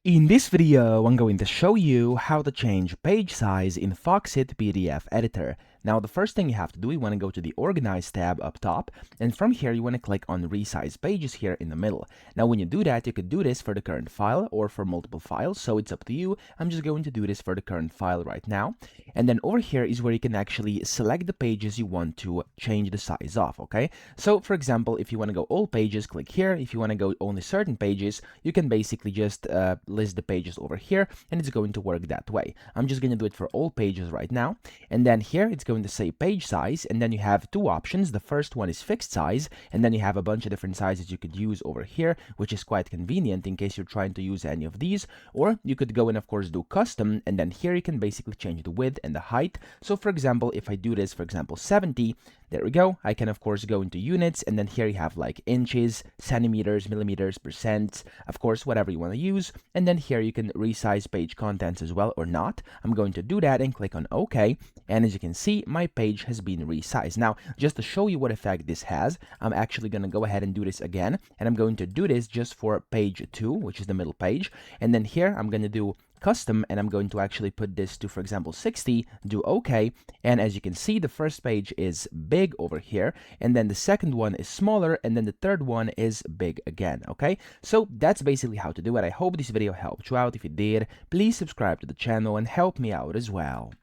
In this video, I'm going to show you how to change page size in Foxit PDF Editor. Now, the first thing you have to do, you want to go to the Organize tab up top, and from here, you want to click on Resize Pages here in the middle. Now, when you do that, you could do this for the current file or for multiple files, so it's up to you. I'm just going to do this for the current file right now. And then over here is where you can actually select the pages you want to change the size of, okay? So, for example, if you want to go all pages, click here. If you want to go only certain pages, you can basically just list the pages over here, and it's going to work that way. I'm just going to do it for all pages right now. And then here, it's going to say page size, and then you have two options. The first one is fixed size, and then you have a bunch of different sizes you could use over here, which is quite convenient in case you're trying to use any of these. Or you could go and of course do custom, and then here you can basically change the width and the height. So for example, if I do this, for example, 70, there we go. I can of course go into units, and then here you have like inches, centimeters, millimeters, percent, of course, whatever you want to use. And then here you can resize page contents as well or not. I'm going to do that and click on OK. And as you can see, my page has been resized. Now, just to show you what effect this has, I'm actually going to go ahead and do this again. And I'm going to do this just for page 2, which is the middle page. And then here I'm going to do custom, and I'm going to actually put this to, for example, 60, do OK. And as you can see, the first page is big over here, and then the second one is smaller, and then the third one is big again, okay? So that's basically how to do it. I hope this video helped you out. If it did, please subscribe to the channel and help me out as well.